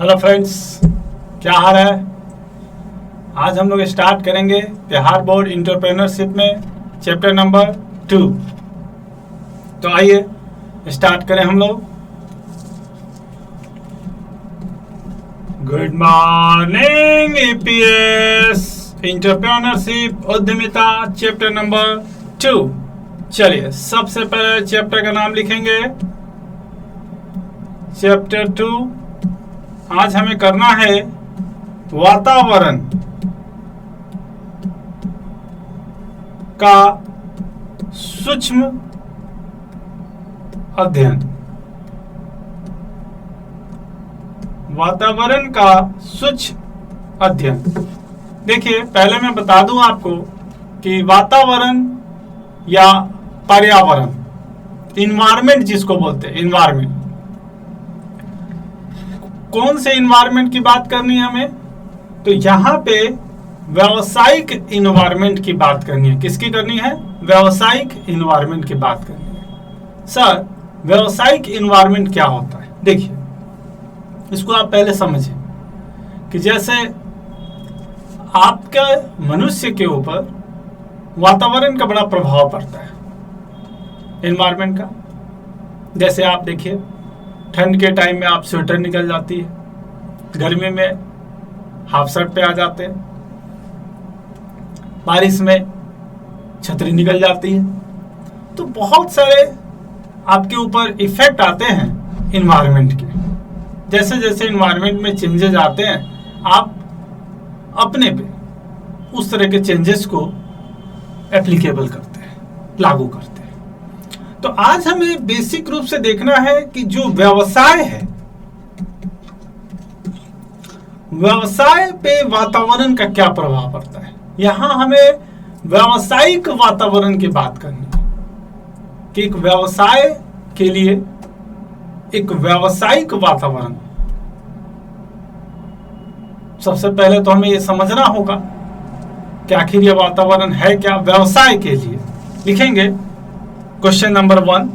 Hello friends, क्या हाल है। आज हम लोग स्टार्ट करेंगे बिहार बोर्ड एंटरप्रेन्योरशिप में चैप्टर नंबर 2। तो आइए स्टार्ट करें हम लोग। गुड मॉर्निंग ईपीएस एंटरप्रेन्योरशिप उद्यमिता चैप्टर नंबर 2। चलिए सबसे पहले चैप्टर का नाम लिखेंगे चैप्टर 2। आज हमें करना है वातावरण का सूक्ष्म अध्ययन। वातावरण का सूक्ष्म अध्ययन। देखिए, पहले मैं बता दूं आपको कि वातावरण या पर्यावरण, इन्वायरमेंट जिसको बोलते हैं, इन्वायरमेंट, कौन से इन्वायरमेंट की बात करनी है हमें? तो यहाँ पे व्यावसायिक इन्वायरमेंट की बात करनी है। किसकी करनी है? व्यावसायिक इन्वायरमेंट की बात करनी है। सर, व्यावसायिक इन्वायरमेंट क्या होता है? देखिए, इसको आप पहले समझें कि जैसे आपके मनुष्य के ऊपर वातावरण का बड़ा प्रभाव पड़ता है, इन्वायरमेंट का। जैसे आप देखिए, ठंड के टाइम में आप स्वेटर निकल जाती है, गर्मी में हाफ शर्ट पे आ जाते हैं, बारिश में छतरी निकल जाती है। तो बहुत सारे आपके ऊपर इफेक्ट आते हैं इन्वायरमेंट के। जैसे जैसे इन्वायरमेंट में चेंजेस आते हैं, आप अपने पे उस तरह के चेंजेस को एप्लीकेबल करते हैं, लागू करते हैं। तो आज हमें बेसिक रूप से देखना है कि जो व्यवसाय है, व्यवसाय पे वातावरण का क्या प्रभाव पड़ता है। यहां हमें व्यावसायिक वातावरण की बात करनी है कि एक व्यवसाय के लिए एक व्यावसायिक वातावरण, सबसे पहले तो हमें यह समझना होगा कि आखिर यह वातावरण है क्या व्यवसाय के लिए। लिखेंगे क्वेश्चन नंबर 1,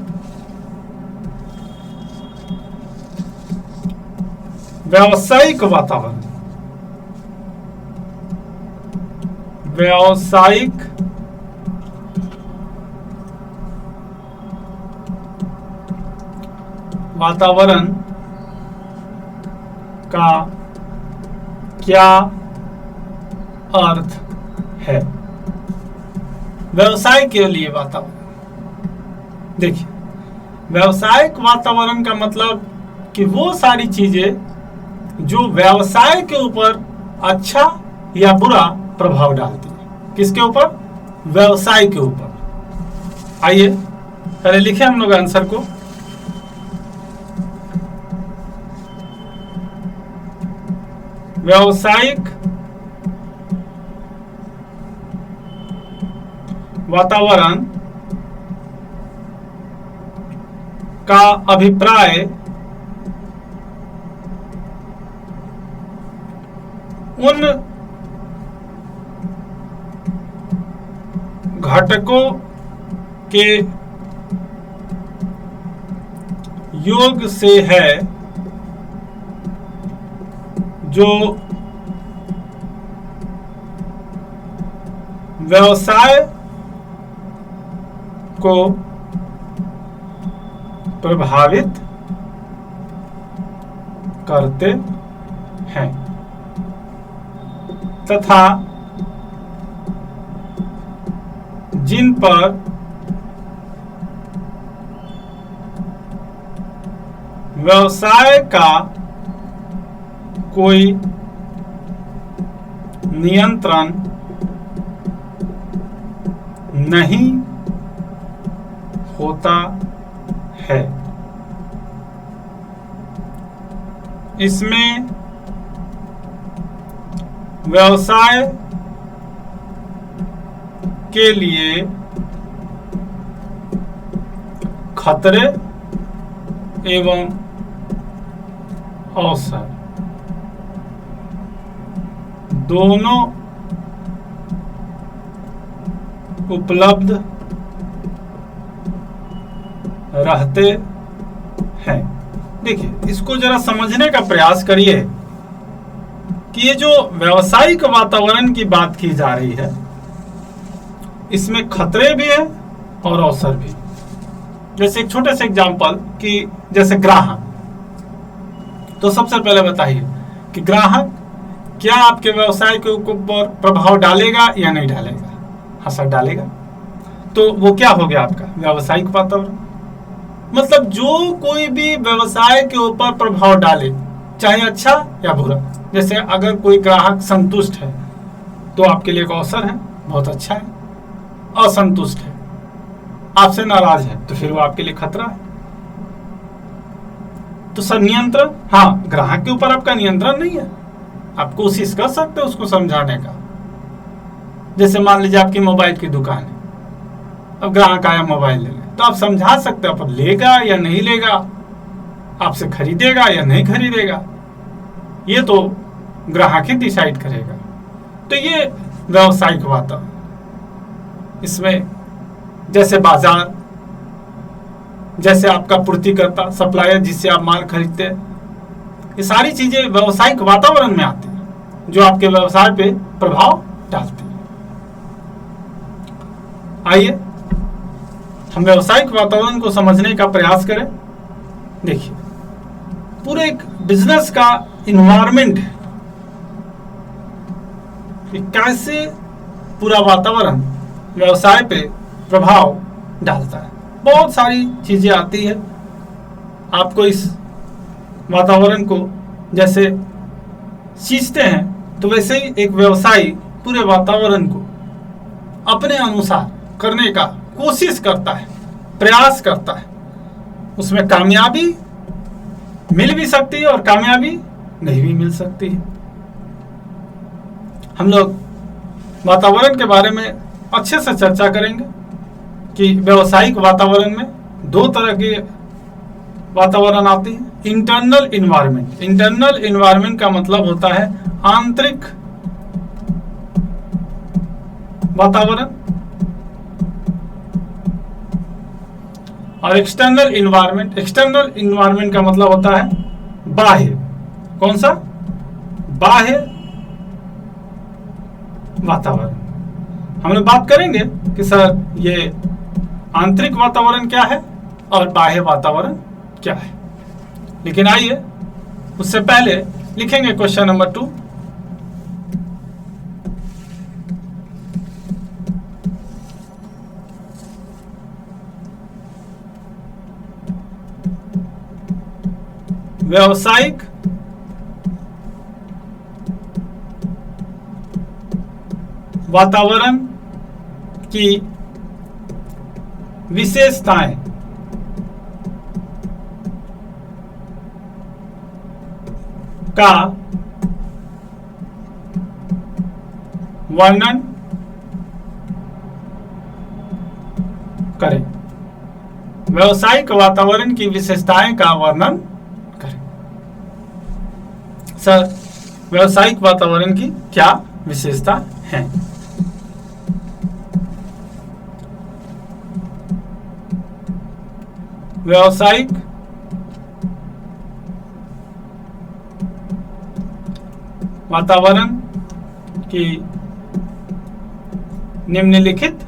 व्यावसायिक वातावरण। व्यावसायिक वातावरण का क्या अर्थ है? व्यवसाय के लिए वातावरण। देखिए, व्यावसायिक वातावरण का मतलब कि वो सारी चीजें जो व्यवसाय के ऊपर अच्छा या बुरा प्रभाव डालती है। किसके ऊपर? व्यवसाय के ऊपर। आइए पहले लिखें हम लोग आंसर को। व्यावसायिक वातावरण का अभिप्राय उन घटकों के योग से है जो व्यवसाय को प्रभावित करते हैं तथा जिन पर व्यवसाय का कोई नियंत्रण नहीं होता है। इसमें व्यवसाय के लिए खतरे एवं अवसर दोनों उपलब्ध रहते हैं। देखिए, इसको जरा समझने का प्रयास करिए कि ये जो व्यावसायिक वातावरण की बात की जा रही है, इसमें खतरे भी है और अवसर भी। जैसे एक छोटे से एग्जांपल कि जैसे ग्राहक, तो सबसे पहले बताइए कि ग्राहक क्या आपके व्यवसाय के ऊपर प्रभाव डालेगा या नहीं डालेगा? हाँ सर, डालेगा। तो वो क्या हो गया आपका व्यावसायिक वातावरण। मतलब जो कोई भी व्यवसाय के ऊपर प्रभाव डाले, चाहे अच्छा या बुरा। जैसे अगर कोई ग्राहक संतुष्ट है तो आपके लिए एक अवसर है, बहुत अच्छा है। असंतुष्ट है, आपसे नाराज है, तो फिर वो आपके लिए खतरा है। तो सर नियंत्रण, हाँ, ग्राहक के ऊपर आपका नियंत्रण नहीं है, आप कोशिश कर सकते हो उसको समझाने का। जैसे मान लीजिए आपकी मोबाइल की दुकान है, अब ग्राहक आया मोबाइल लेने, तो आप समझा सकते हो, पर लेगा या नहीं लेगा, आपसे खरीदेगा या नहीं खरीदेगा, ये तो ग्राहक ही डिसाइड करेगा। तो ये व्यावसायिक वातावरण, इसमें जैसे बाजार, जैसे आपका पूर्तिकर्ता सप्लायर जिससे आप माल खरीदते हैं, ये सारी चीजें व्यावसायिक वातावरण में आती हैं जो आपके व्यवसाय पे प्रभाव डालती हैं। आइए हम व्यावसायिक वातावरण को समझने का प्रयास करें। देखिए, पूरे एक बिजनेस का इन्वायरमेंट है, कैसे पूरा वातावरण व्यवसाय पे प्रभाव डालता है। बहुत सारी चीजें आती है, आपको इस वातावरण को जैसे सींचते हैं, तो वैसे ही एक व्यवसायी पूरे वातावरण को अपने अनुसार करने का कोशिश करता है, प्रयास करता है। उसमें कामयाबी मिल भी सकती है और कामयाबी नहीं भी मिल सकती है। हम लोग वातावरण के बारे में अच्छे से चर्चा करेंगे कि व्यावसायिक वातावरण में दो तरह के वातावरण आते हैं। इंटरनल इन्वायरमेंट, इंटरनल इन्वायरमेंट का मतलब होता है आंतरिक वातावरण, और एक्सटर्नल इन्वायरमेंट, एक्सटर्नल इन्वायरमेंट का मतलब होता है बाह्य। कौन सा? बाह्य वातावरण। हम लोग बात करेंगे कि सर ये आंतरिक वातावरण क्या है और बाह्य वातावरण क्या है, लेकिन आइए उससे पहले लिखेंगे क्वेश्चन नंबर 2। व्यावसायिक वातावरण की विशेषताएं का वर्णन करें। व्यावसायिक वातावरण की विशेषताएं का वर्णन करें। सर, व्यावसायिक वातावरण की क्या विशेषता है? व्यावसायिक वातावरण की निम्नलिखित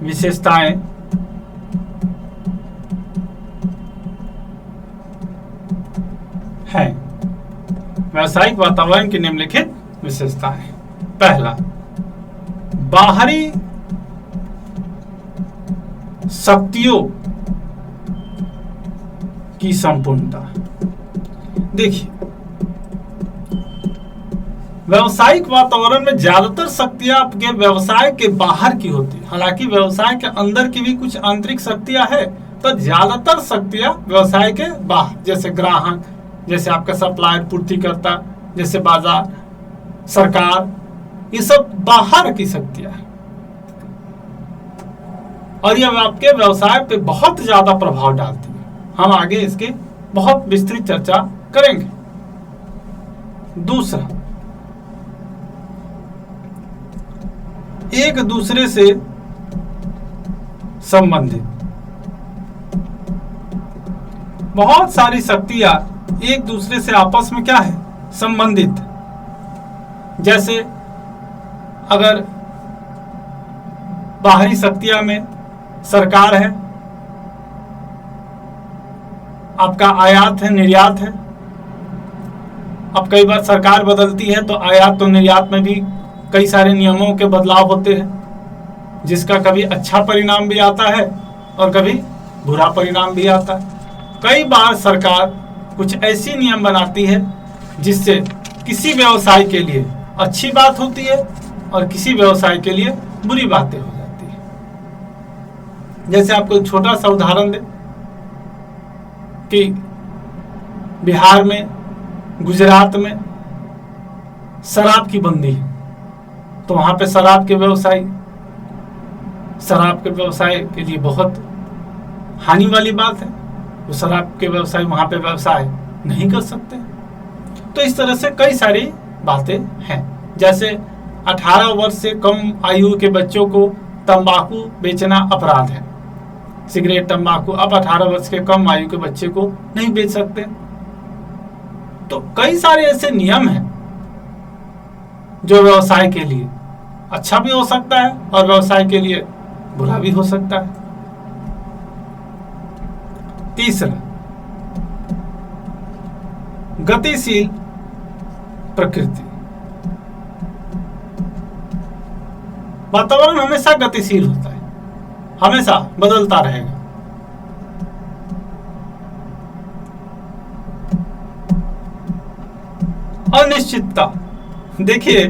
विशेषताएं हैं। व्यावसायिक वातावरण की निम्नलिखित विशेषताएं। पहला, बाहरी शक्तियों की संपूर्णता। देखिए, व्यावसायिक वातावरण में ज्यादातर शक्तियां आपके व्यवसाय के बाहर की होती है। हालांकि व्यवसाय के अंदर की भी कुछ आंतरिक शक्तियां हैं, पर ज्यादातर शक्तियां व्यवसाय के बाहर, जैसे ग्राहक, जैसे आपका सप्लायर, पूर्तिकर्ता, जैसे बाजार, सरकार, ये सब बाहर की शक्तियां हैं और ये आपके व्यवसाय पे बहुत ज्यादा प्रभाव डालती है। हम आगे इसके बहुत विस्तृत चर्चा करेंगे। दूसरा, एक दूसरे से संबंधित। बहुत सारी शक्तियां एक दूसरे से आपस में क्या है, संबंधित। जैसे अगर बाहरी शक्तियां में सरकार है, आपका आयात है, निर्यात है। अब कई बार सरकार बदलती है तो आयात तो निर्यात में भी कई सारे नियमों के बदलाव होते हैं, जिसका कभी अच्छा परिणाम भी आता है और कभी बुरा परिणाम भी आता है। कई बार सरकार कुछ ऐसी नियम बनाती है जिससे किसी व्यवसाय के लिए अच्छी बात होती है और किसी व्यवसाय के लिए बुरी बातें हो जाती है। जैसे आपको एक छोटा सा उदाहरण दें कि बिहार में, गुजरात में शराब की बंदी है, तो वहां पे शराब के व्यवसाय के लिए बहुत हानि वाली बात है। वो शराब के व्यवसाय वहां पे व्यवसाय नहीं कर सकते। तो इस तरह से कई सारी बातें हैं। जैसे 18 वर्ष से कम आयु के बच्चों को तंबाकू बेचना अपराध है। सिगरेट, तंबाकू अब 18 वर्ष के कम आयु के बच्चे को नहीं बेच सकते। तो कई सारे ऐसे नियम हैं जो व्यवसाय के लिए अच्छा भी हो सकता है और व्यवसाय के लिए बुरा भी हो सकता है। तीसरा, गतिशील प्रकृति। वातावरण हमेशा गतिशील होता है, हमेशा बदलता रहेगा। अनिश्चितता। देखिए,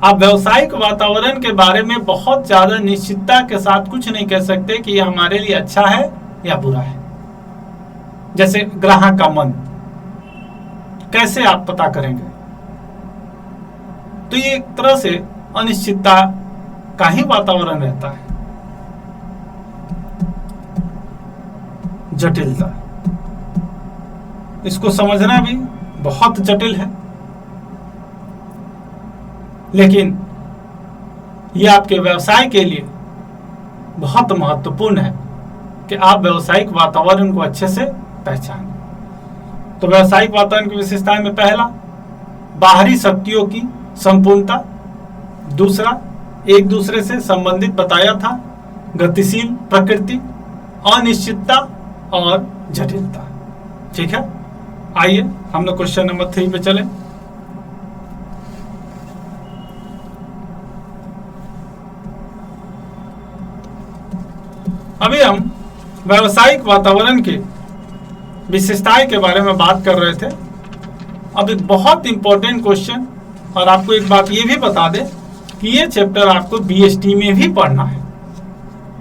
आप व्यावसायिक वातावरण के बारे में बहुत ज्यादा निश्चितता के साथ कुछ नहीं कह सकते कि यह हमारे लिए अच्छा है या बुरा है। जैसे ग्राहक का मन कैसे आप पता करेंगे? तो ये एक तरह से अनिश्चितता का ही वातावरण रहता है। जटिलता, इसको समझना भी बहुत जटिल है, लेकिन यह आपके व्यवसाय के लिए बहुत महत्वपूर्ण है कि आप व्यवसायिक वातावरण को अच्छे से पहचानें। तो व्यवसायिक वातावरण की विशेषताएं में पहला, बाहरी शक्तियों की संपूर्णता। दूसरा, एक दूसरे से संबंधित बताया था, गतिशील प्रकृति, अनिश्चितता और जटिलता। ठीक है, आइए हम लोग क्वेश्चन नंबर 3 पे चले। अभी हम व्यावसायिक वातावरण के विशेषताएं के बारे में बात कर रहे थे। अब एक बहुत इंपॉर्टेंट क्वेश्चन, और आपको एक बात ये भी बता दें कि ये चैप्टर आपको बीएसटी में भी पढ़ना है,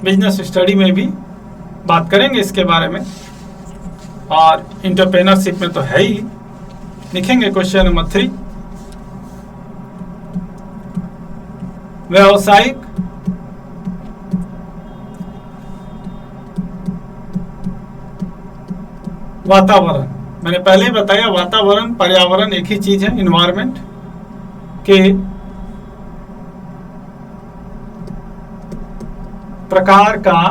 बिजनेस स्टडी में भी बात करेंगे इसके बारे में, और एंटरप्रेन्योरशिप में तो है ही। लिखेंगे क्वेश्चन नंबर 3, व्यावसायिक वातावरण। मैंने पहले ही बताया, वातावरण पर्यावरण एक ही चीज है, इन्वायरमेंट के प्रकार का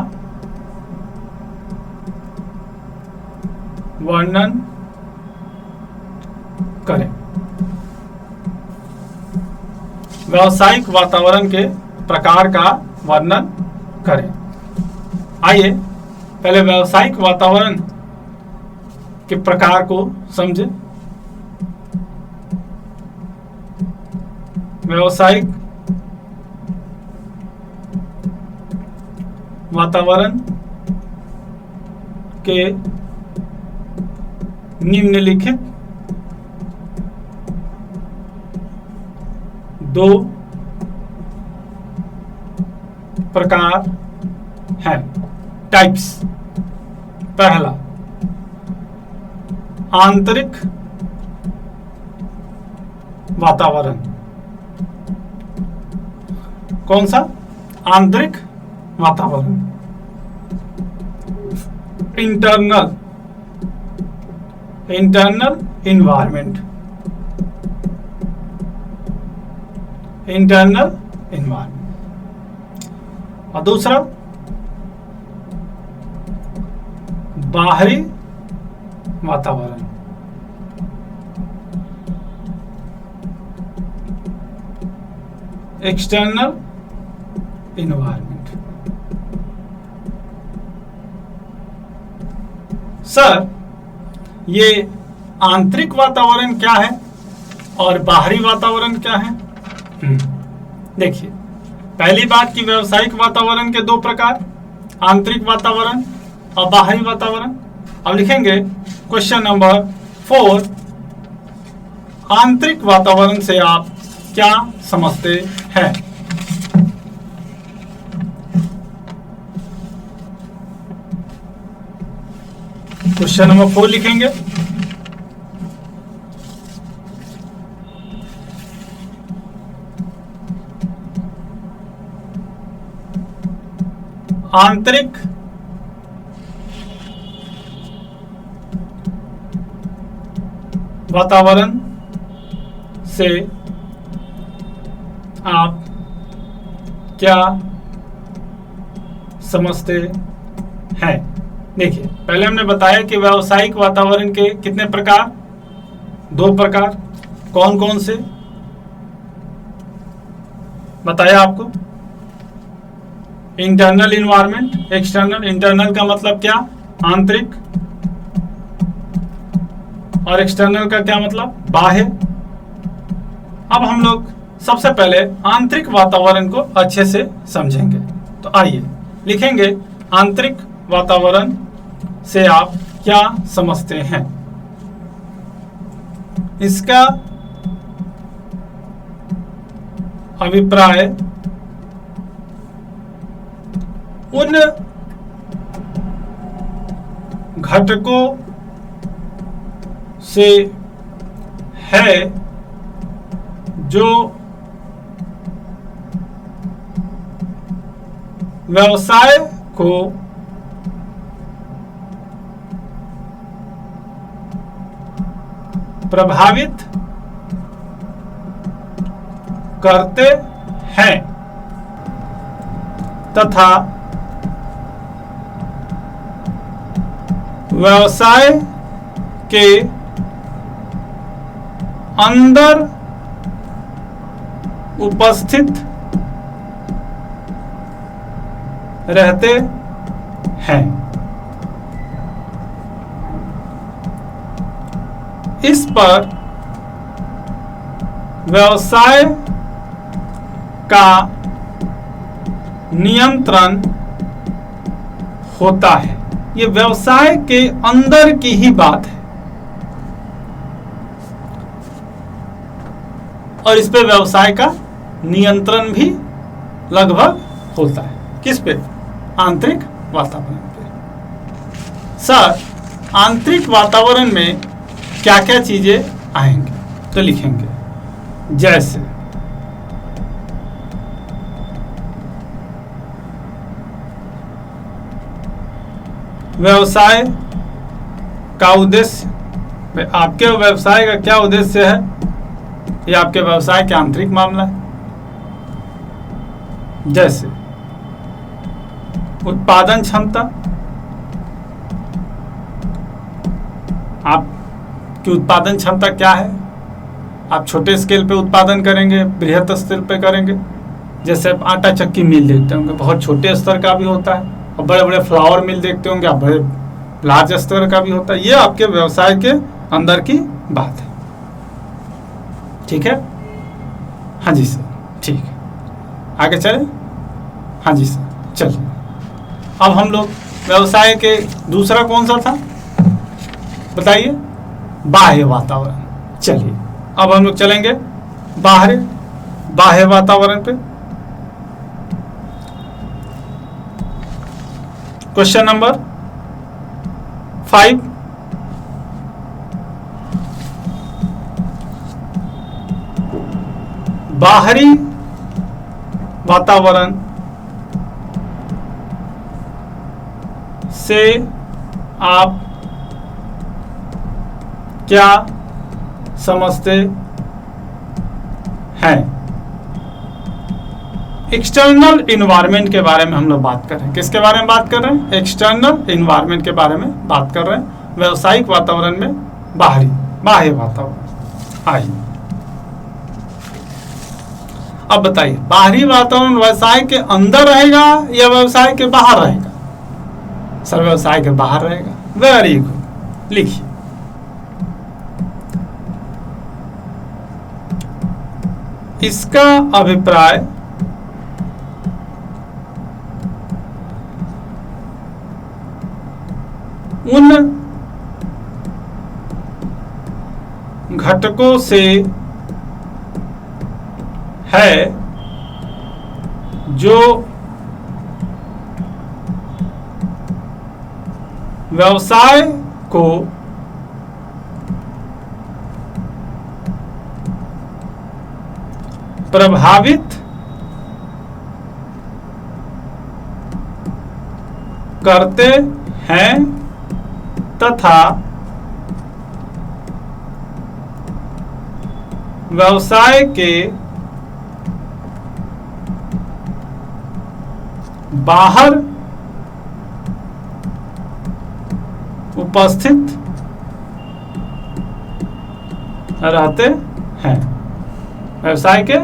वर्णन करें। व्यावसायिक वातावरण के प्रकार का वर्णन करें। आइए पहले व्यावसायिक वातावरण के प्रकार को समझे। व्यावसायिक वातावरण के निम्नलिखित 2 प्रकार हैं, टाइप्स। पहला, आंतरिक वातावरण। कौन सा? आंतरिक वातावरण, इंटरनल इन्वायरमेंट। Internal environment. और दूसरा, बाहरी वातावरण। External environment. सर, ये आंतरिक वातावरण क्या है और बाहरी वातावरण क्या है? देखिए, पहली बात कि व्यावसायिक वातावरण के दो प्रकार, आंतरिक वातावरण और बाहरी वातावरण। अब लिखेंगे क्वेश्चन नंबर 4, आंतरिक वातावरण से आप क्या समझते हैं? क्वेश्चन नंबर 4 लिखेंगे, आंतरिक वातावरण से आप क्या समझते हैं? देखिए, पहले हमने बताया कि व्यावसायिक वातावरण के कितने प्रकार, 2 प्रकार। कौन कौन से बताया आपको? Internal environment, external. इंटरनल का मतलब क्या? आंतरिक। और एक्सटर्नल का क्या मतलब? बाह्य। अब हम लोग सबसे पहले आंतरिक वातावरण को अच्छे से समझेंगे। तो आइए लिखेंगे, आंतरिक वातावरण से आप क्या समझते हैं? इसका अभिप्राय उन घटकों से है जो व्यवसाय को प्रभावित करते हैं तथा व्यवसाय के अंदर उपस्थित रहते हैं। इस पर व्यवसाय का नियंत्रण होता है। ये व्यवसाय के अंदर की ही बात है और इस पे व्यवसाय का नियंत्रण भी लगभग होता है। किस पे? आंतरिक वातावरण पे। सर, आंतरिक वातावरण में क्या क्या चीजें आएंगे? तो लिखेंगे, जैसे व्यवसाय का उद्देश्य। आपके व्यवसाय का क्या उद्देश्य है? ये आपके व्यवसाय के आंतरिक मामला है। जैसे उत्पादन क्षमता, आपकी उत्पादन क्षमता क्या है? आप छोटे स्केल पे उत्पादन करेंगे, बृहत स्तर पे करेंगे। जैसे आप आटा चक्की मिल देखते होंगे, बहुत छोटे स्तर का भी होता है, और बड़े बड़े फ्लावर मिल देखते होंगे, आप बड़े लार्ज स्तर का भी होता है। ये आपके व्यवसाय के अंदर की बात है। ठीक है? हाँ जी सर, ठीक है। आगे चले? हाँ जी सर, चलिए। अब हम लोग व्यवसाय के दूसरा कौन सा था बताइए? बाह्य वातावरण। चलिए, अब हम लोग चलेंगे बाह्य वातावरण पे। क्वेश्चन नंबर 5, बाहरी वातावरण से आप क्या समझते हैं? एक्सटर्नल इन्वायरमेंट के बारे में हम लोग बात कर रहे हैं। किसके बारे में बात कर रहे हैं? एक्सटर्नल इन्वायरमेंट के बारे में बात कर रहे हैं। व्यावसायिक वातावरण में बाह्य वातावरण। आइए अब बताइए, बाहरी वातावरण व्यवसाय के अंदर रहेगा या व्यवसाय के बाहर रहेगा? सर व्यवसाय के बाहर रहेगा। वेरी गुड, लिखिए। इसका अभिप्राय उन घटकों से है जो व्यवसाय को प्रभावित करते हैं तथा व्यवसाय के बाहर उपस्थित रहते हैं। व्यवसाय के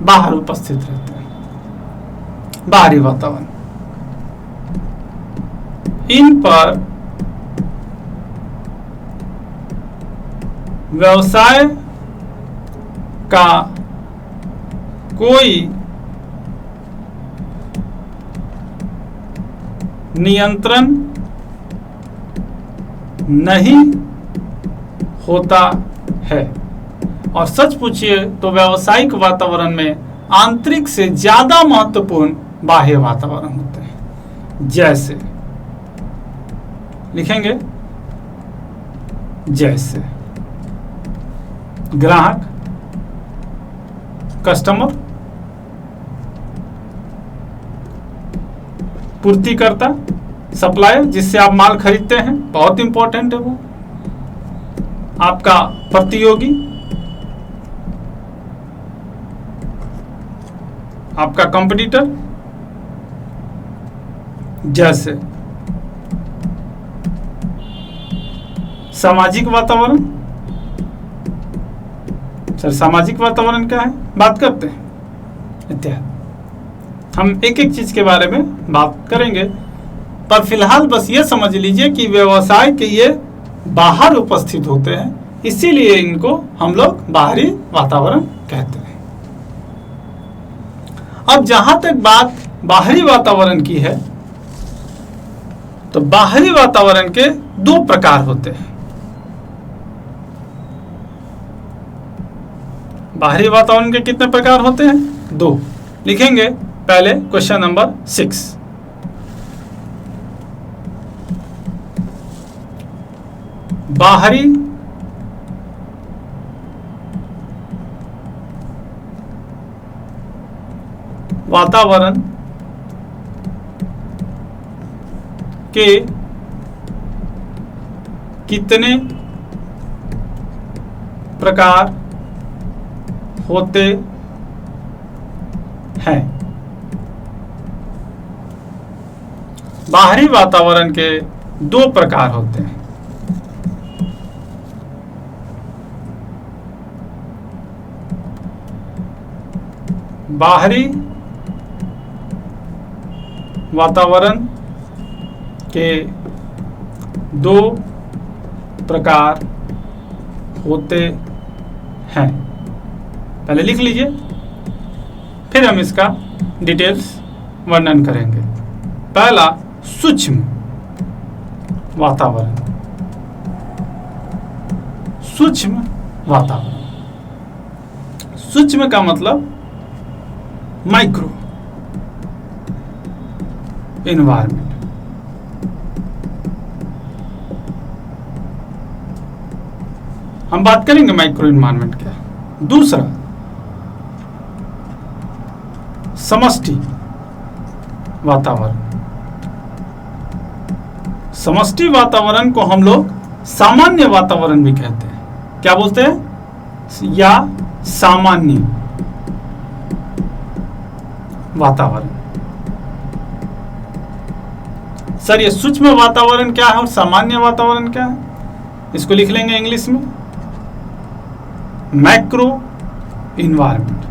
बाहर उपस्थित रहते हैं, बाहरी वातावरण। इन पर व्यवसाय का कोई नियंत्रण नहीं होता है। और सच पूछिए तो व्यावसायिक वातावरण में आंतरिक से ज्यादा महत्वपूर्ण बाह्य वातावरण होते हैं। जैसे लिखेंगे, जैसे ग्राहक, कस्टमर, पूर्तिकर्ता, सप्लायर जिससे आप माल खरीदते हैं, बहुत इंपॉर्टेंट है वो। आपका प्रतियोगी, आपका कंपटीटर। जैसे सामाजिक वातावरण। सर सामाजिक वातावरण क्या है, बात करते हैं इत्यादि। हम एक एक चीज के बारे में बात करेंगे, पर फिलहाल बस ये समझ लीजिए कि व्यवसाय के ये बाहर उपस्थित होते हैं, इसीलिए इनको हम लोग बाहरी वातावरण कहते हैं। अब जहां तक बात बाहरी वातावरण की है, तो बाहरी वातावरण के दो प्रकार होते हैं। बाहरी वातावरण के कितने प्रकार होते हैं? दो। लिखेंगे पहले क्वेश्चन नंबर 6। बाहरी वातावरण के कितने प्रकार होते हैं? बाहरी वातावरण के दो प्रकार होते हैं। बाहरी वातावरण के दो प्रकार होते हैं। पहले लिख लीजिए, फिर हम इसका डिटेल्स वर्णन करेंगे। पहला सूक्ष्म वातावरण। सूक्ष्म वातावरण, सूक्ष्म का मतलब माइक्रो एनवायरमेंट। हम बात करेंगे माइक्रो एनवायरमेंट क्या। दूसरा समष्टि वातावरण। समष्टि वातावरण को हम लोग सामान्य वातावरण भी कहते हैं। क्या बोलते हैं? या सामान्य वातावरण। सर ये सूक्ष्म वातावरण क्या है और सामान्य वातावरण क्या है? इसको लिख लेंगे इंग्लिश में, मैक्रो इन्वायरमेंट।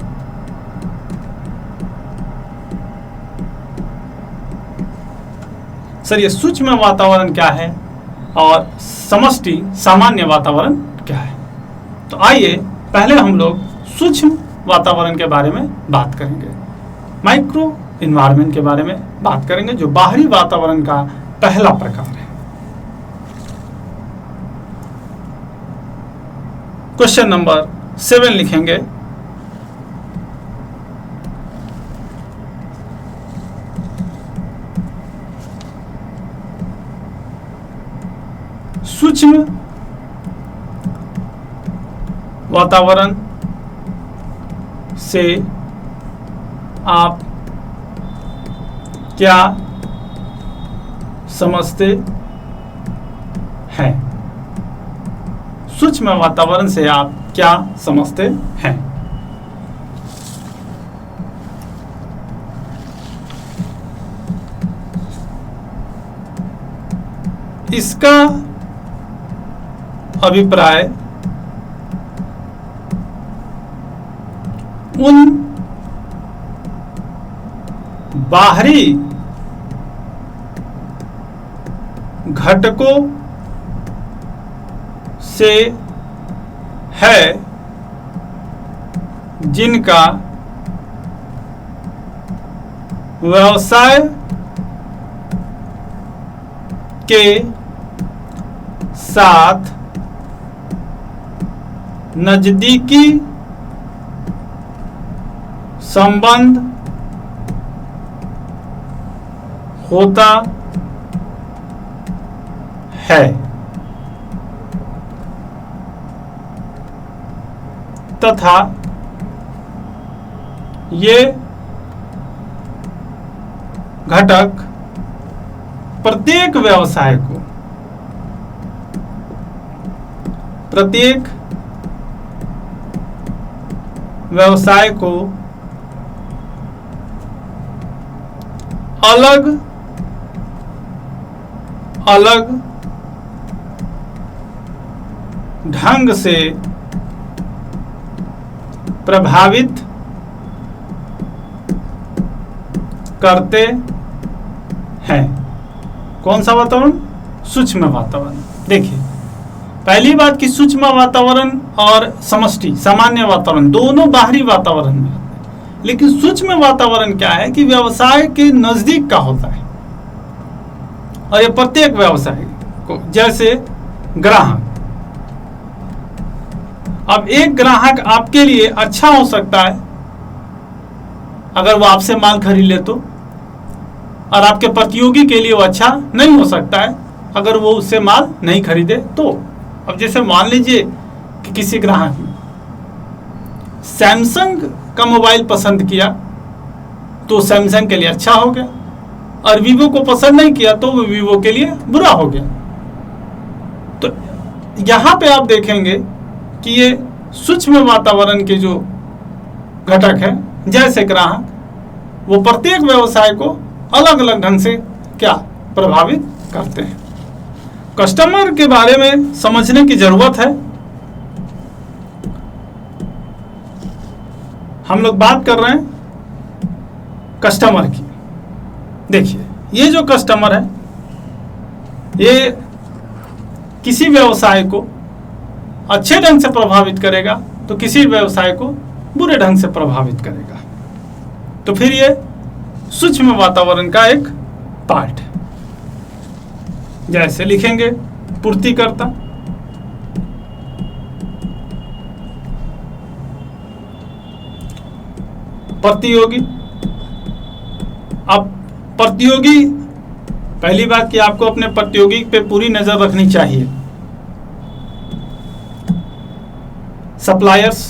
सर ये सूक्ष्म वातावरण क्या है और समष्टि सामान्य वातावरण क्या है? तो आइए पहले हम लोग सूक्ष्म वातावरण के बारे में बात करेंगे, माइक्रो इन्वायरमेंट के बारे में बात करेंगे, जो बाहरी वातावरण का पहला प्रकार है। क्वेश्चन नंबर 7 लिखेंगे, सूक्ष्म वातावरण से आप क्या समझते हैं? सूक्ष्म वातावरण से आप क्या समझते हैं? इसका अभिप्राय उन बाहरी घटकों से है जिनका व्यवसाय के साथ नजदीकी संबंध होता है, तथा ये घटक प्रत्येक व्यवसाय को अलग अलग ढंग से प्रभावित करते हैं। कौन सा वातावरण? सूक्ष्म वातावरण। देखिए पहली बात कि सूक्ष्म वातावरण और समष्टि सामान्य वातावरण दोनों बाहरी वातावरण में आते हैं, लेकिन सूक्ष्म वातावरण क्या है कि व्यवसाय के नजदीक का होता है और ये प्रत्येक व्यवसाय को, जैसे ग्राहक। अब एक ग्राहक आपके लिए अच्छा हो सकता है अगर वो आपसे माल खरीद ले तो, और आपके प्रतियोगी के लिए वो अच्छा नहीं हो सकता है अगर वो उससे माल नहीं खरीदे तो। अब जैसे मान लीजिए कि किसी ग्राहक ने सैमसंग का मोबाइल पसंद किया तो सैमसंग के लिए अच्छा हो गया, और वीवो को पसंद नहीं किया तो वो वीवो के लिए बुरा हो गया। तो यहां पे आप देखेंगे कि ये सूक्ष्म वातावरण के जो घटक है, जैसे ग्राहक, वो प्रत्येक व्यवसाय को अलग अलग ढंग से क्या प्रभावित करते हैं। कस्टमर के बारे में समझने की जरूरत है। हम लोग बात कर रहे हैं कस्टमर की। देखिए ये जो कस्टमर है ये किसी व्यवसाय को अच्छे ढंग से प्रभावित करेगा तो किसी व्यवसाय को बुरे ढंग से प्रभावित करेगा। तो फिर ये सूक्ष्म वातावरण का एक पार्ट है। जैसे लिखेंगे पूर्तिकर्ता, प्रतियोगी। अब प्रतियोगी, पहली बात कि आपको अपने प्रतियोगी पे पूरी नजर रखनी चाहिए। Suppliers,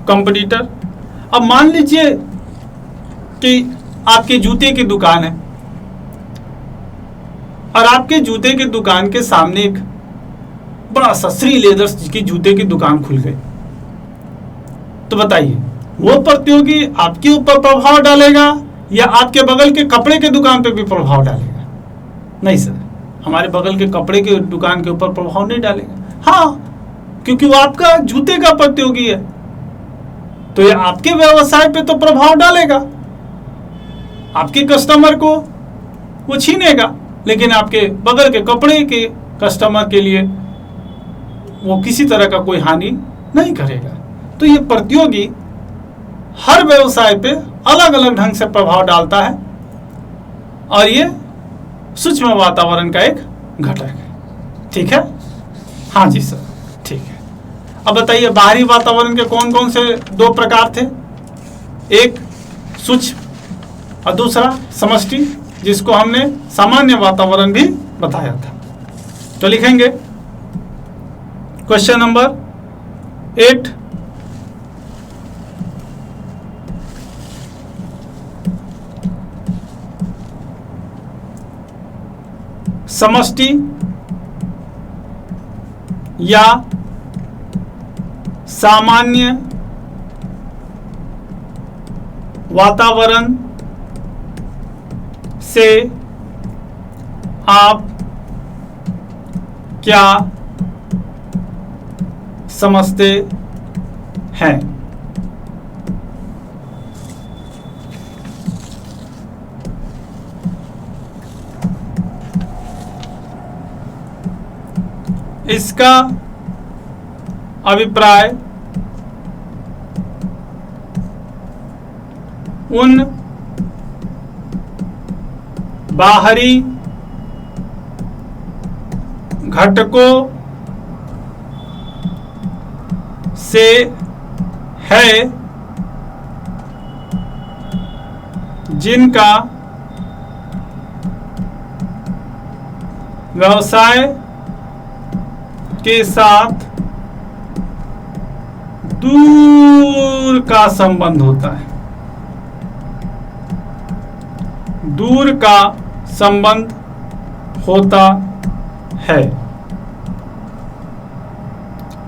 competitor. अब मान लीजिए कि आपके जूते की दुकान है और आपके जूते की दुकान के सामने एक बड़ा सा श्री लेदर्स की जूते की दुकान खुल गई, तो बताइए वो प्रतियोगी आपके ऊपर प्रभाव डालेगा या आपके बगल के कपड़े के दुकान पे भी प्रभाव डालेगा? नहीं सर, हमारे बगल के कपड़े के दुकान के ऊपर प्रभाव नहीं डालेगा। हाँ, क्योंकि वो आपका जूते का प्रतियोगी है, तो ये आपके व्यवसाय पे तो प्रभाव डालेगा, आपके कस्टमर को वो छीनेगा, लेकिन आपके बगल के कपड़े के कस्टमर के लिए वो किसी तरह का कोई हानि नहीं करेगा। तो ये प्रतियोगी हर व्यवसाय पे अलग अलग ढंग से प्रभाव डालता है और ये सूक्ष्म वातावरण का एक घटक है। ठीक है? हाँ जी सर, ठीक है। अब बताइए बाहरी वातावरण के कौन कौन से दो प्रकार थे? एक सूक्ष्म और दूसरा समष्टि, जिसको हमने सामान्य वातावरण भी बताया था। तो लिखेंगे क्वेश्चन नंबर 8, समष्टि या सामान्य वातावरण से आप क्या समझते हैं? इसका अभिप्राय उन बाहरी घटकों से है जिनका व्यवसाय के साथ दूर का संबंध होता है। दूर का संबंध होता है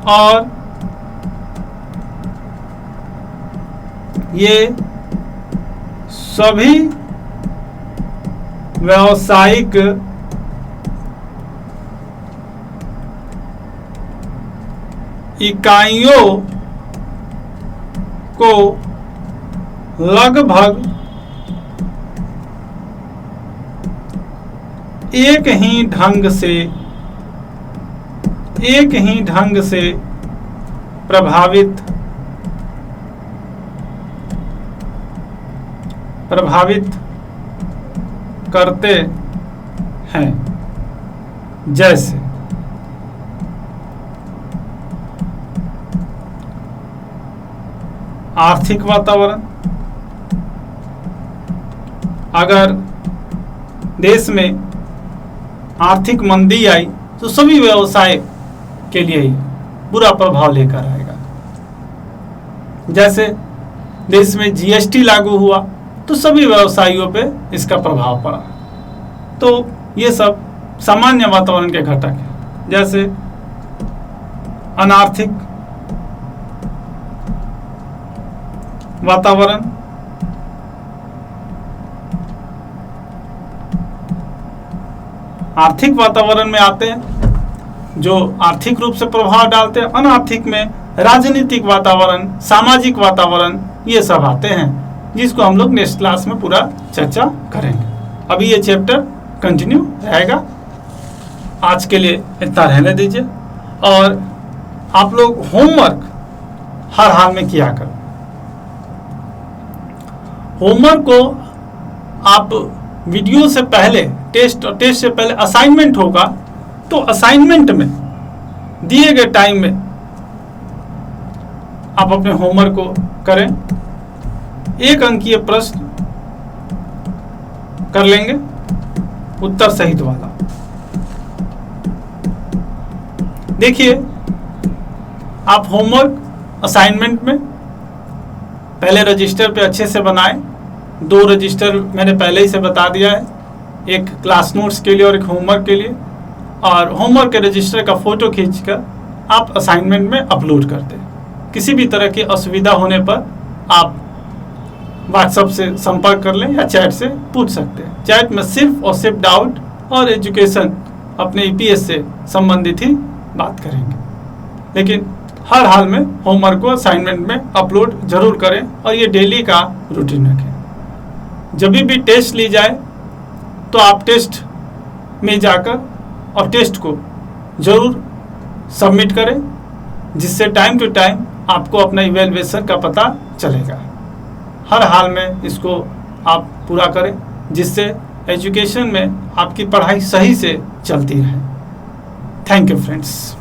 और ये सभी व्यावसायिक इकाइयों को लगभग एक ही ढंग से प्रभावित करते हैं। जैसे आर्थिक वातावरण, अगर देश में आर्थिक मंदी आई तो सभी व्यवसाय के लिए ही बुरा प्रभाव लेकर आएगा। जैसे देश में जीएसटी लागू हुआ तो सभी व्यवसायियों पे इसका प्रभाव पड़ा। तो ये सब सामान्य वातावरण के घटक हैं। जैसे अनार्थिक वातावरण, आर्थिक वातावरण में आते हैं जो आर्थिक रूप से प्रभाव डालते हैं। अनार्थिक में राजनीतिक वातावरण, सामाजिक वातावरण, ये सब आते हैं, जिसको हम लोग नेक्स्ट क्लास में पूरा चर्चा करेंगे। अभी ये चैप्टर कंटिन्यू रहेगा। आज के लिए इतना रहने दीजिए और आप लोग होमवर्क हर हाल में किया करो। होमवर्क को आप वीडियो से पहले, टेस्ट और टेस्ट से पहले असाइनमेंट होगा, तो असाइनमेंट में दिए गए टाइम में आप अपने होमवर्क को करें। 1 अंकीय प्रश्न कर लेंगे, उत्तर सहित वाला। देखिए, आप होमवर्क असाइनमेंट में पहले रजिस्टर पे अच्छे से बनाएं। 2 रजिस्टर मैंने पहले ही से बता दिया है, एक क्लास नोट्स के लिए और एक होमवर्क के लिए। और होमवर्क के रजिस्टर का फोटो खींचकर आप असाइनमेंट में अपलोड कर दें। किसी भी तरह की असुविधा होने पर आप व्हाट्सएप से संपर्क कर लें या चैट से पूछ सकते हैं। चैट में सिर्फ और सिर्फ डाउट और एजुकेशन अपने ईपीएस से संबंधित ही बात करेंगे। लेकिन हर हाल में होमवर्क को असाइनमेंट में अपलोड जरूर करें और ये डेली का रूटीन रखें। जब भी टेस्ट ली जाए तो आप टेस्ट में जाकर और टेस्ट को जरूर सबमिट करें, जिससे टाइम टू टाइम आपको अपना इवैल्यूएशन का पता चलेगा। हर हाल में इसको आप पूरा करें, जिससे एजुकेशन में आपकी पढ़ाई सही से चलती रहे। Thank you friends.